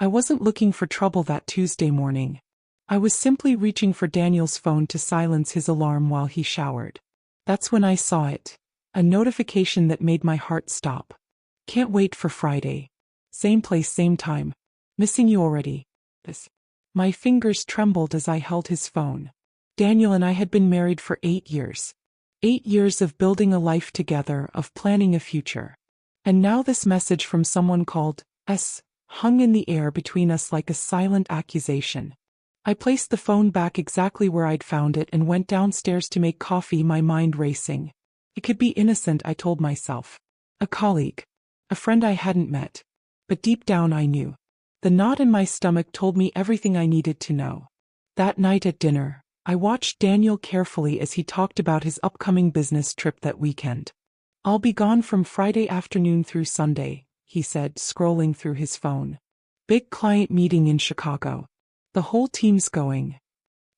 I wasn't looking for trouble that Tuesday morning. I was simply reaching for Daniel's phone to silence his alarm while he showered. That's when I saw it. A notification that made my heart stop. Can't wait for Friday. Same place, same time. Missing you already. My fingers trembled as I held his phone. Daniel and I had been married for 8 years. 8 years of building a life together, of planning a future. And now this message from someone called S hung in the air between us like a silent accusation. I placed the phone back exactly where I'd found it and went downstairs to make coffee, my mind racing. It could be innocent, I told myself. A colleague. A friend I hadn't met. But deep down I knew. The knot in my stomach told me everything I needed to know. That night at dinner, I watched Daniel carefully as he talked about his upcoming business trip that weekend. I'll be gone from Friday afternoon through Sunday, he said, scrolling through his phone. Big client meeting in Chicago. The whole team's going.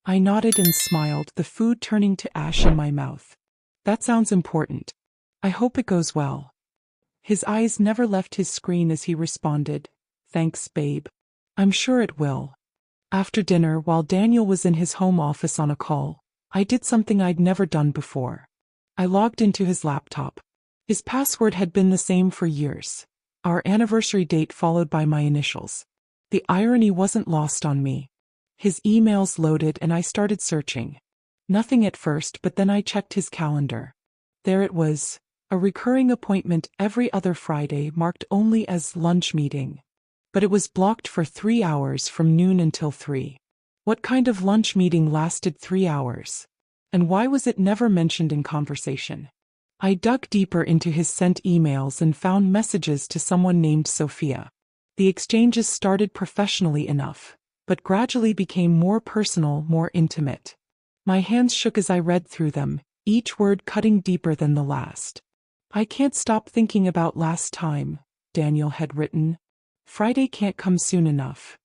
I nodded and smiled, the food turning to ash in my mouth. That sounds important. I hope it goes well. His eyes never left his screen as he responded, "Thanks, babe. I'm sure it will." After dinner, while Daniel was in his home office on a call, I did something I'd never done before. I logged into his laptop. His password had been the same for years. Our anniversary date followed by my initials. The irony wasn't lost on me. His emails loaded and I started searching. Nothing at first, but then I checked his calendar. There it was, a recurring appointment every other Friday marked only as lunch meeting. But it was blocked for 3 hours from noon until 3. What kind of lunch meeting lasted 3 hours? And why was it never mentioned in conversation? I dug deeper into his sent emails and found messages to someone named Sophia. The exchanges started professionally enough, but gradually became more personal, more intimate. My hands shook as I read through them, each word cutting deeper than the last. "I can't stop thinking about last time," Daniel had written. "Friday can't come soon enough."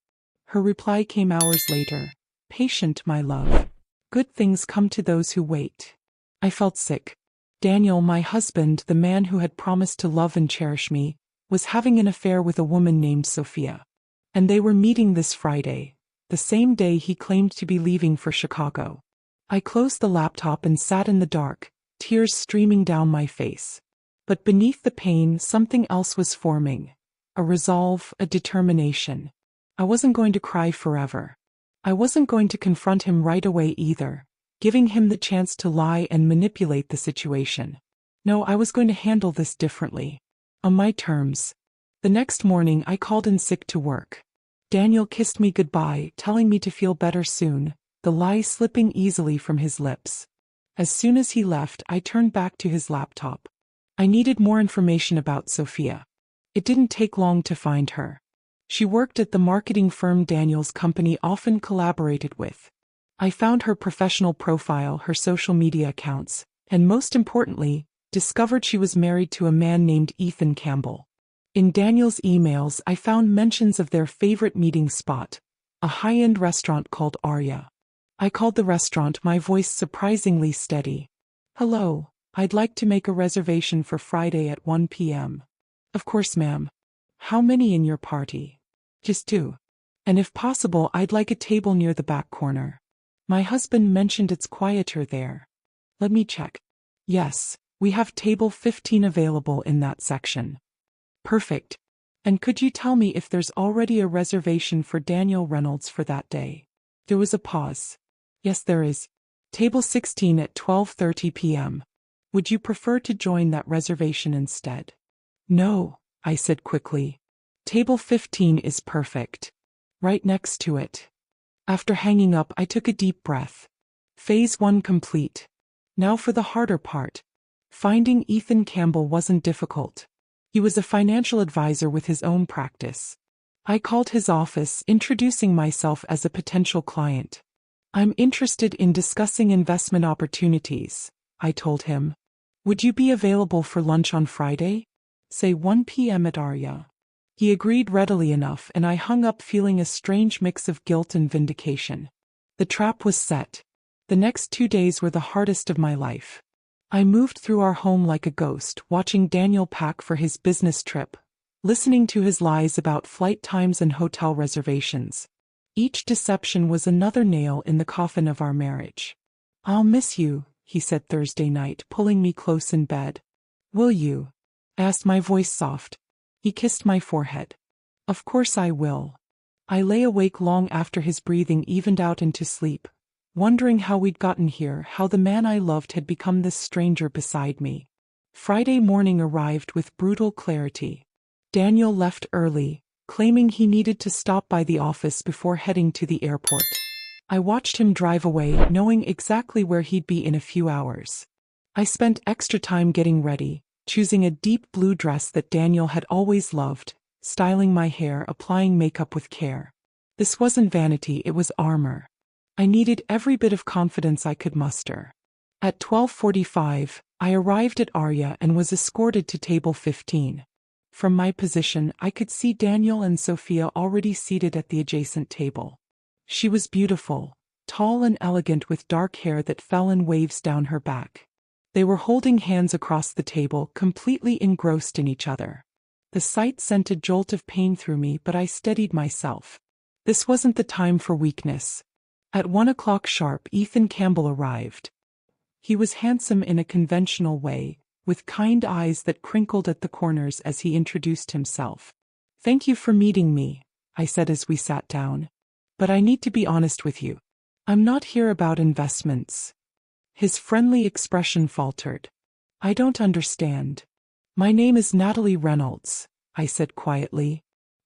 Her reply came hours later. "Patient, my love. Good things come to those who wait." I felt sick. Daniel, my husband, the man who had promised to love and cherish me, was having an affair with a woman named Sophia. And they were meeting this Friday, the same day he claimed to be leaving for Chicago. I closed the laptop and sat in the dark, tears streaming down my face. But beneath the pain, something else was forming. A resolve, a determination. I wasn't going to cry forever. I wasn't going to confront him right away either, giving him the chance to lie and manipulate the situation. No, I was going to handle this differently. On my terms. The next morning I called in sick to work. Daniel kissed me goodbye, telling me to feel better soon, the lie slipping easily from his lips. As soon as he left, I turned back to his laptop. I needed more information about Sophia. It didn't take long to find her. She worked at the marketing firm Daniel's company often collaborated with. I found her professional profile, her social media accounts, and most importantly, discovered she was married to a man named Ethan Campbell. In Daniel's emails, I found mentions of their favorite meeting spot, a high-end restaurant called Arya. I called the restaurant, my voice surprisingly steady. "Hello, I'd like to make a reservation for Friday at 1 p.m. "Of course, ma'am. How many in your party?" "Just 2. And if possible, I'd like a table near the back corner. My husband mentioned it's quieter there." "Let me check. Yes, we have table 15 available in that section." "Perfect. And could you tell me if there's already a reservation for Daniel Reynolds for that day?" There was a pause. "Yes, there is. Table 16 at 12:30 p.m. Would you prefer to join that reservation instead?" "No," I said quickly. "Table 15 is perfect. Right next to it." After hanging up, I took a deep breath. Phase 1 complete. Now for the harder part. Finding Ethan Campbell wasn't difficult. He was a financial advisor with his own practice. I called his office, introducing myself as a potential client. "I'm interested in discussing investment opportunities," I told him. "Would you be available for lunch on Friday? Say 1 p.m. at Arya." He agreed readily enough, and I hung up feeling a strange mix of guilt and vindication. The trap was set. The next 2 days were the hardest of my life. I moved through our home like a ghost, watching Daniel pack for his business trip, listening to his lies about flight times and hotel reservations. Each deception was another nail in the coffin of our marriage. "I'll miss you," he said Thursday night, pulling me close in bed. "Will you?" asked, my voice soft. He kissed my forehead. "Of course I will." I lay awake long after his breathing evened out into sleep, wondering how we'd gotten here, how the man I loved had become this stranger beside me. Friday morning arrived with brutal clarity. Daniel left early, claiming he needed to stop by the office before heading to the airport. I watched him drive away, knowing exactly where he'd be in a few hours. I spent extra time getting ready, choosing a deep blue dress that Daniel had always loved, styling my hair, applying makeup with care. This wasn't vanity, it was armor. I needed every bit of confidence I could muster. At 12:45, I arrived at Arya and was escorted to table 15. From my position, I could see Daniel and Sophia already seated at the adjacent table. She was beautiful, tall and elegant with dark hair that fell in waves down her back. They were holding hands across the table, completely engrossed in each other. The sight sent a jolt of pain through me, but I steadied myself. This wasn't the time for weakness. At 1 o'clock sharp, Ethan Campbell arrived. He was handsome in a conventional way, with kind eyes that crinkled at the corners as he introduced himself. "Thank you for meeting me," I said as we sat down. "But I need to be honest with you. I'm not here about investments." His friendly expression faltered. "I don't understand." "My name is Natalie Reynolds," I said quietly.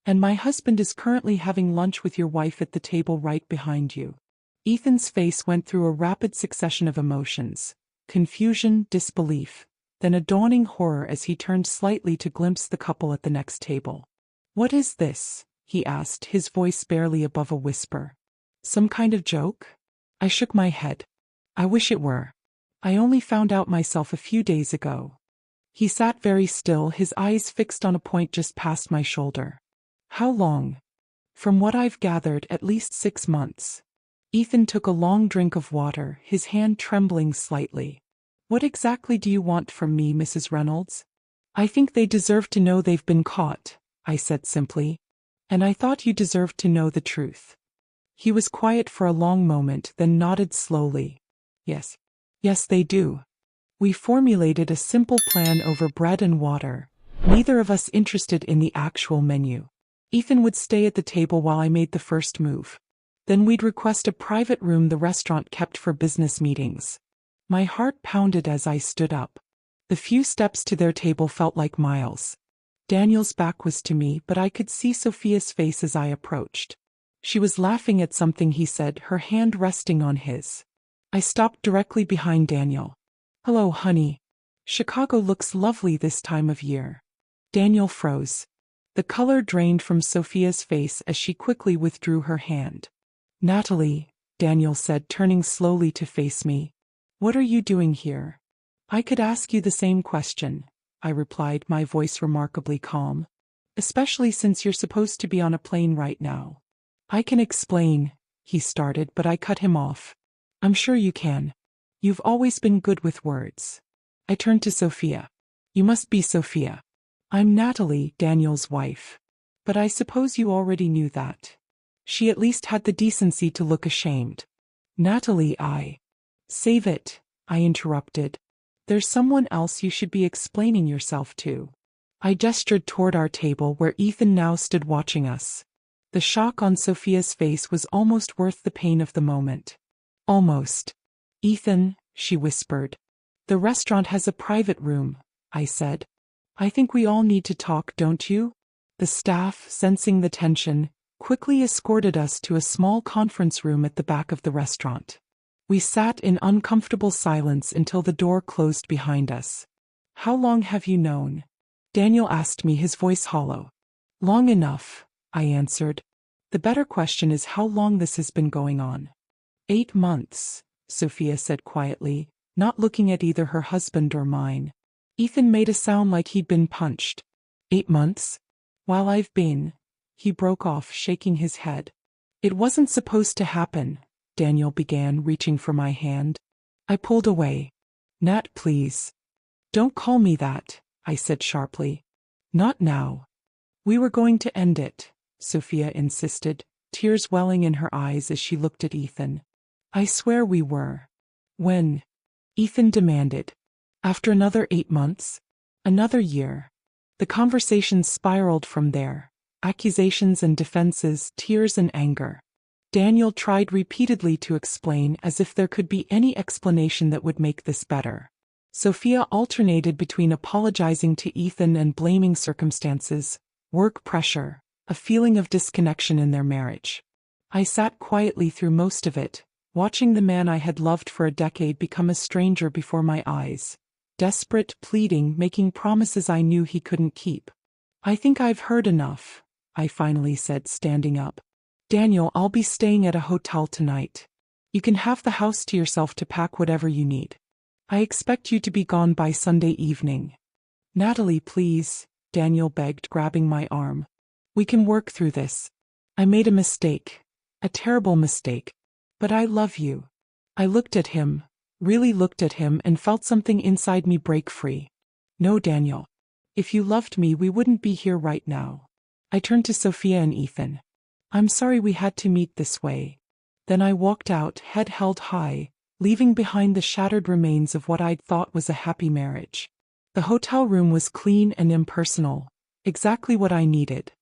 "And my husband is currently having lunch with your wife at the table right behind you." Ethan's face went through a rapid succession of emotions: confusion, disbelief, then a dawning horror as he turned slightly to glimpse the couple at the next table. "What is this?" he asked, his voice barely above a whisper. "Some kind of joke?" I shook my head. "I wish it were. I only found out myself a few days ago." He sat very still, his eyes fixed on a point just past my shoulder. "How long?" "From what I've gathered, at least 6 months." Ethan took a long drink of water, his hand trembling slightly. "What exactly do you want from me, Mrs. Reynolds?" "I think they deserve to know they've been caught," I said simply. "And I thought you deserved to know the truth." He was quiet for a long moment, then nodded slowly. "Yes. Yes, they do." We formulated a simple plan over bread and water, neither of us interested in the actual menu. Ethan would stay at the table while I made the first move. Then we'd request a private room the restaurant kept for business meetings. My heart pounded as I stood up. The few steps to their table felt like miles. Daniel's back was to me, but I could see Sophia's face as I approached. She was laughing at something he said, her hand resting on his. I stopped directly behind Daniel. "Hello, honey. Chicago looks lovely this time of year." Daniel froze. The color drained from Sophia's face as she quickly withdrew her hand. "Natalie," Daniel said, turning slowly to face me. "What are you doing here?" "I could ask you the same question," I replied, my voice remarkably calm. "Especially since you're supposed to be on a plane right now." "I can explain," he started, but I cut him off. "I'm sure you can. You've always been good with words." I turned to Sophia. "You must be Sophia." "I'm Natalie, Daniel's wife." "But I suppose you already knew that." She at least had the decency to look ashamed. "Natalie, Save it," I interrupted. "There's someone else you should be explaining yourself to." I gestured toward our table where Ethan now stood watching us. The shock on Sophia's face was almost worth the pain of the moment. "Almost." "Ethan," she whispered. "The restaurant has a private room," I said. "I think we all need to talk, don't you?" The staff, sensing the tension, quickly escorted us to a small conference room at the back of the restaurant. We sat in uncomfortable silence until the door closed behind us. "How long have you known?" Daniel asked me, his voice hollow. "Long enough," I answered. "The better question is how long this has been going on." 8 months, Sophia said quietly, not looking at either her husband or mine. Ethan made a sound like he'd been punched. 8 months? While I've been... He broke off, shaking his head. "It wasn't supposed to happen," Daniel began, reaching for my hand. I pulled away. "Nat, please." "Don't call me that," I said sharply. "Not now." We were going to end it, Sophia insisted, tears welling in her eyes as she looked at Ethan. I swear we were. When? Ethan demanded. After another 8 months? Another year? The conversation spiraled from there. Accusations and defenses, tears and anger. Daniel tried repeatedly to explain as if there could be any explanation that would make this better. Sophia alternated between apologizing to Ethan and blaming circumstances, work pressure, a feeling of disconnection in their marriage. I sat quietly through most of it, watching the man I had loved for a decade become a stranger before my eyes. Desperate, pleading, making promises I knew he couldn't keep. I think I've heard enough, I finally said, standing up. Daniel, I'll be staying at a hotel tonight. You can have the house to yourself to pack whatever you need. I expect you to be gone by Sunday evening. Natalie, please, Daniel begged, grabbing my arm. We can work through this. I made a mistake. A terrible mistake. But I love you. I looked at him, really looked at him, and felt something inside me break free. No, Daniel. If you loved me, we wouldn't be here right now. I turned to Sophia and Ethan. I'm sorry we had to meet this way. Then I walked out, head held high, leaving behind the shattered remains of what I'd thought was a happy marriage. The hotel room was clean and impersonal, exactly what I needed.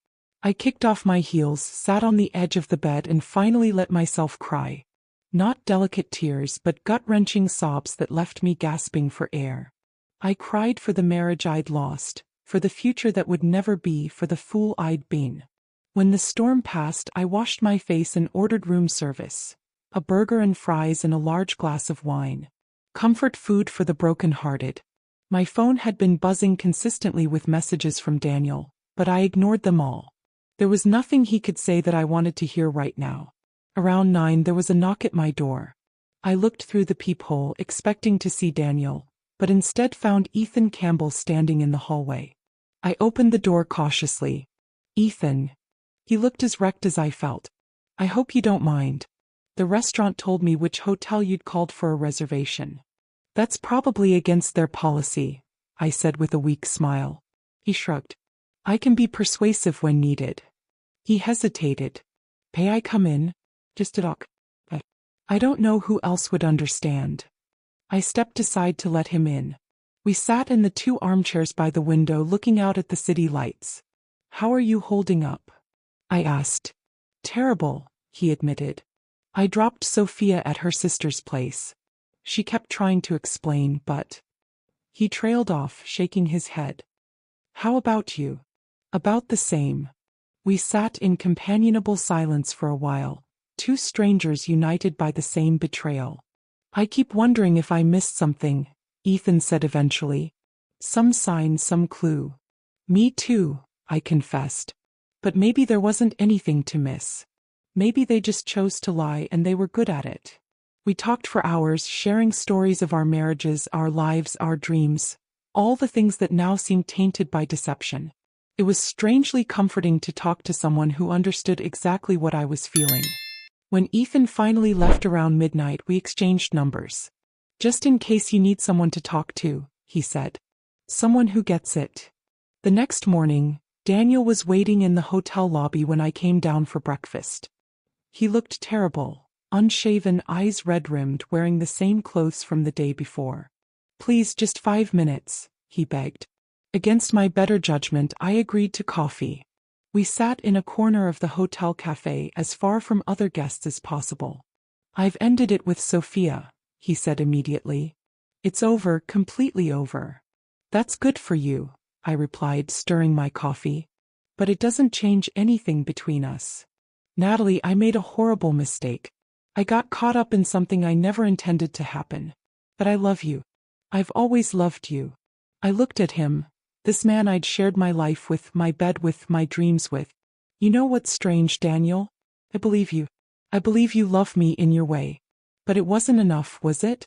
I kicked off my heels, sat on the edge of the bed, and finally let myself cry. Not delicate tears, but gut-wrenching sobs that left me gasping for air. I cried for the marriage I'd lost, for the future that would never be, for the fool I'd been. When the storm passed, I washed my face and ordered room service. A burger and fries and a large glass of wine. Comfort food for the broken-hearted. My phone had been buzzing consistently with messages from Daniel, but I ignored them all. There was nothing he could say that I wanted to hear right now. Around 9 there was a knock at my door. I looked through the peephole, expecting to see Daniel, but instead found Ethan Campbell standing in the hallway. I opened the door cautiously. Ethan. He looked as wrecked as I felt. I hope you don't mind. The restaurant told me which hotel you'd called for a reservation. That's probably against their policy, I said with a weak smile. He shrugged. I can be persuasive when needed. He hesitated. May I come in? Just a talk. I don't know who else would understand. I stepped aside to let him in. We sat in the 2 armchairs by the window looking out at the city lights. How are you holding up? I asked. Terrible, he admitted. I dropped Sophia at her sister's place. She kept trying to explain, but... He trailed off, shaking his head. How about you? About the same. We sat in companionable silence for a while, 2 strangers united by the same betrayal. I keep wondering if I missed something, Ethan said eventually. Some sign, some clue. Me too, I confessed. But maybe there wasn't anything to miss. Maybe they just chose to lie and they were good at it. We talked for hours, sharing stories of our marriages, our lives, our dreams, all the things that now seemed tainted by deception. It was strangely comforting to talk to someone who understood exactly what I was feeling. When Ethan finally left around midnight, we exchanged numbers. Just in case you need someone to talk to, he said. Someone who gets it. The next morning, Daniel was waiting in the hotel lobby when I came down for breakfast. He looked terrible, unshaven, eyes red-rimmed, wearing the same clothes from the day before. Please, just 5 minutes, he begged. Against my better judgment, I agreed to coffee. We sat in a corner of the hotel cafe, as far from other guests as possible. I've ended it with Sophia, he said immediately. It's over, completely over. That's good for you, I replied, stirring my coffee. But it doesn't change anything between us. Natalie, I made a horrible mistake. I got caught up in something I never intended to happen. But I love you. I've always loved you. I looked at him, this man I'd shared my life with, my bed with, my dreams with. You know what's strange, Daniel? I believe you. I believe you love me in your way. But it wasn't enough, was it?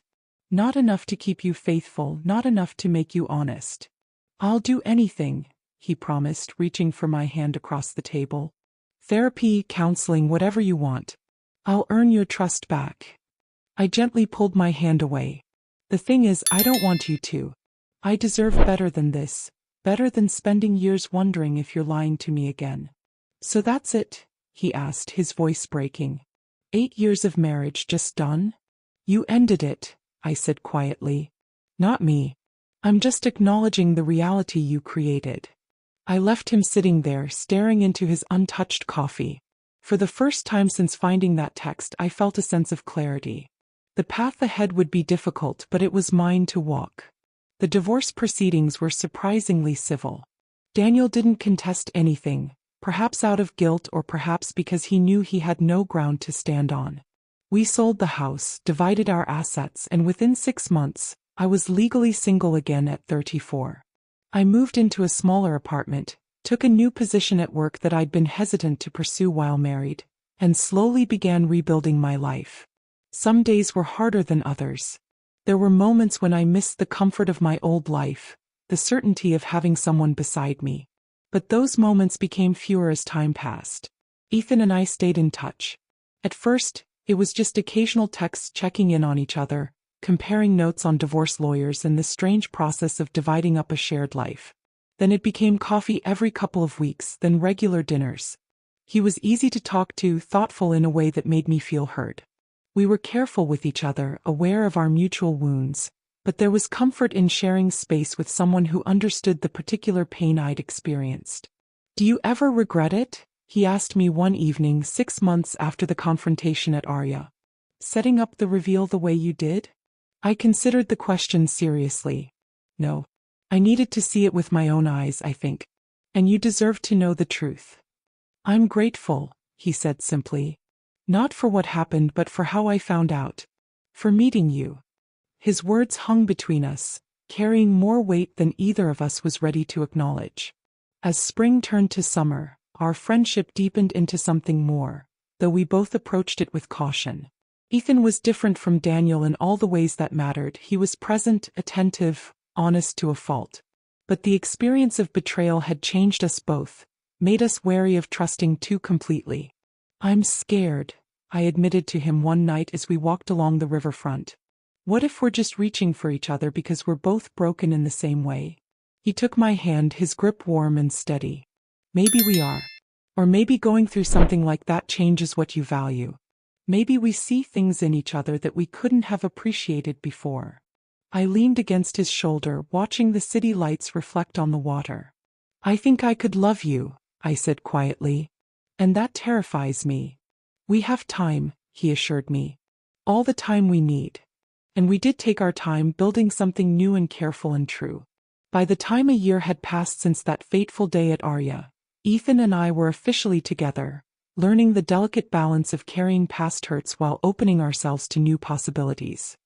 Not enough to keep you faithful, not enough to make you honest. I'll do anything, he promised, reaching for my hand across the table. Therapy, counseling, whatever you want. I'll earn your trust back. I gently pulled my hand away. The thing is, I don't want you to. I deserve better than this. Better than spending years wondering if you're lying to me again. So that's it? He asked, his voice breaking. 8 years of marriage just done? You ended it, I said quietly. Not me. I'm just acknowledging the reality you created. I left him sitting there, staring into his untouched coffee. For the first time since finding that text, I felt a sense of clarity. The path ahead would be difficult, but it was mine to walk. The divorce proceedings were surprisingly civil. Daniel didn't contest anything, perhaps out of guilt or perhaps because he knew he had no ground to stand on. We sold the house, divided our assets, and within 6 months, I was legally single again at 34. I moved into a smaller apartment, took a new position at work that I'd been hesitant to pursue while married, and slowly began rebuilding my life. Some days were harder than others. There were moments when I missed the comfort of my old life, the certainty of having someone beside me. But those moments became fewer as time passed. Ethan and I stayed in touch. At first, it was just occasional texts checking in on each other, comparing notes on divorce lawyers and the strange process of dividing up a shared life. Then it became coffee every couple of weeks, then regular dinners. He was easy to talk to, thoughtful in a way that made me feel heard. We were careful with each other, aware of our mutual wounds, but there was comfort in sharing space with someone who understood the particular pain I'd experienced. Do you ever regret it? He asked me one evening 6 months after the confrontation at Arya. Setting up the reveal the way you did? I considered the question seriously. No. I needed to see it with my own eyes, I think. And you deserve to know the truth. I'm grateful, he said simply. Not for what happened, but for how I found out. For meeting you. His words hung between us, carrying more weight than either of us was ready to acknowledge. As spring turned to summer, our friendship deepened into something more, though we both approached it with caution. Ethan was different from Daniel in all the ways that mattered. He was present, attentive, honest to a fault. But the experience of betrayal had changed us both, made us wary of trusting too completely. I'm scared, I admitted to him one night as we walked along the riverfront. What if we're just reaching for each other because we're both broken in the same way? He took my hand, his grip warm and steady. Maybe we are. Or maybe going through something like that changes what you value. Maybe we see things in each other that we couldn't have appreciated before. I leaned against his shoulder, watching the city lights reflect on the water. I think I could love you, I said quietly. And that terrifies me. We have time, he assured me. All the time we need. And we did take our time building something new and careful and true. By the time a year had passed since that fateful day at Arya, Ethan and I were officially together, learning the delicate balance of carrying past hurts while opening ourselves to new possibilities.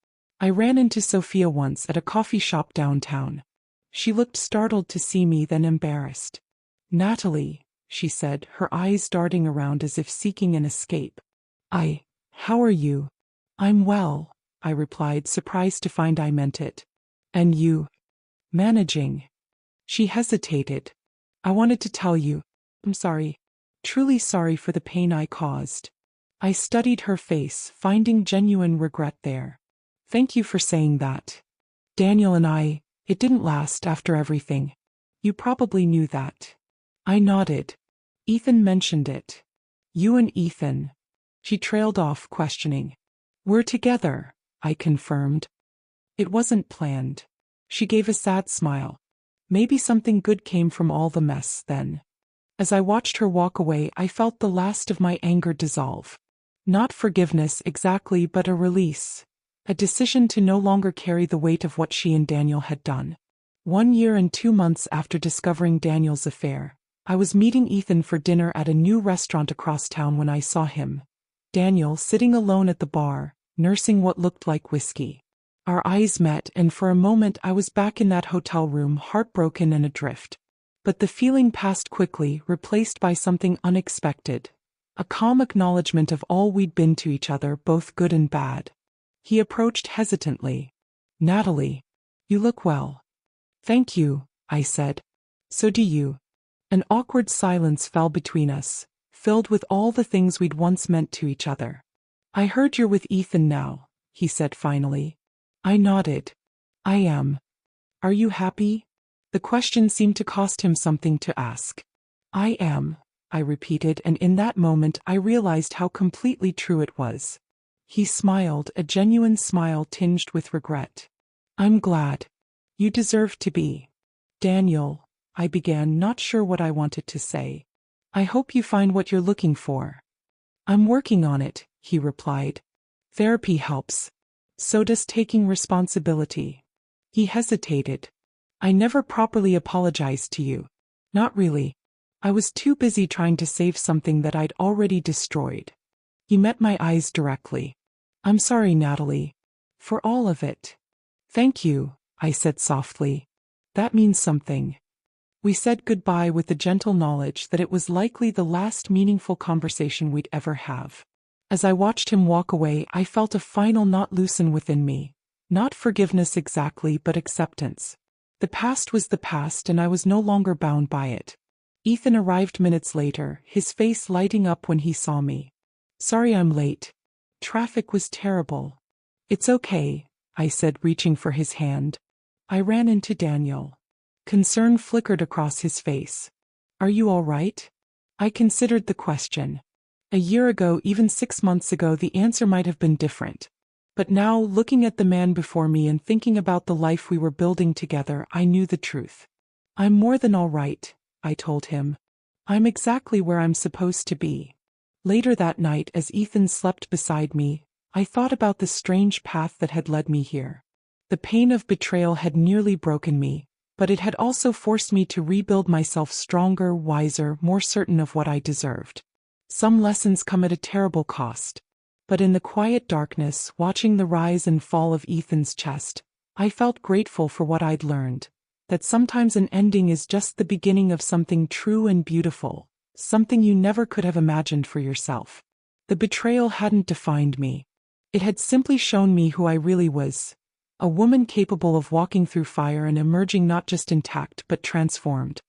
I ran into Sophia once at a coffee shop downtown. She looked startled to see me, then embarrassed. Natalie, she said, her eyes darting around as if seeking an escape. How are you? I'm well, I replied, surprised to find I meant it. And you? Managing. She hesitated. I wanted to tell you. I'm sorry. Truly sorry for the pain I caused. I studied her face, finding genuine regret there. Thank you for saying that. Daniel and I, it didn't last after everything. You probably knew that. I nodded. Ethan mentioned it. You and Ethan. She trailed off, questioning. We're together, I confirmed. It wasn't planned. She gave a sad smile. Maybe something good came from all the mess then. As I watched her walk away, I felt the last of my anger dissolve. Not forgiveness exactly, but a release. A decision to no longer carry the weight of what she and Daniel had done. 1 year and 2 months after discovering Daniel's affair, I was meeting Ethan for dinner at a new restaurant across town when I saw him. Daniel sitting alone at the bar, nursing what looked like whiskey. Our eyes met, and for a moment I was back in that hotel room, heartbroken and adrift. But the feeling passed quickly, replaced by something unexpected. A calm acknowledgement of all we'd been to each other, both good and bad. He approached hesitantly. Natalie, you look well. Thank you, I said. So do you. An awkward silence fell between us, filled with all the things we'd once meant to each other. I heard you're with Ethan now, he said finally. I nodded. I am. Are you happy? The question seemed to cost him something to ask. I am, I repeated, and in that moment I realized how completely true it was. He smiled, a genuine smile tinged with regret. I'm glad. You deserve to be. Daniel, I began, not sure what I wanted to say. I hope you find what you're looking for. I'm working on it, he replied. Therapy helps. So does taking responsibility. He hesitated. I never properly apologized to you. Not really. I was too busy trying to save something that I'd already destroyed. He met my eyes directly. I'm sorry, Natalie. For all of it. Thank you, I said softly. That means something. We said goodbye with the gentle knowledge that it was likely the last meaningful conversation we'd ever have. As I watched him walk away, I felt a final knot loosen within me. Not forgiveness exactly, but acceptance. The past was the past, and I was no longer bound by it. Ethan arrived minutes later, his face lighting up when he saw me. Sorry I'm late. Traffic was terrible. It's okay, I said, reaching for his hand. I ran into Daniel. Concern flickered across his face. Are you all right? I considered the question. A year ago, even 6 months ago, the answer might have been different. But now, looking at the man before me and thinking about the life we were building together, I knew the truth. I'm more than all right, I told him. I'm exactly where I'm supposed to be. Later that night, as Ethan slept beside me, I thought about the strange path that had led me here. The pain of betrayal had nearly broken me, but it had also forced me to rebuild myself stronger, wiser, more certain of what I deserved. Some lessons come at a terrible cost. But in the quiet darkness, watching the rise and fall of Ethan's chest, I felt grateful for what I'd learned. That sometimes an ending is just the beginning of something true and beautiful, something you never could have imagined for yourself. The betrayal hadn't defined me. It had simply shown me who I really was. A woman capable of walking through fire and emerging not just intact but transformed.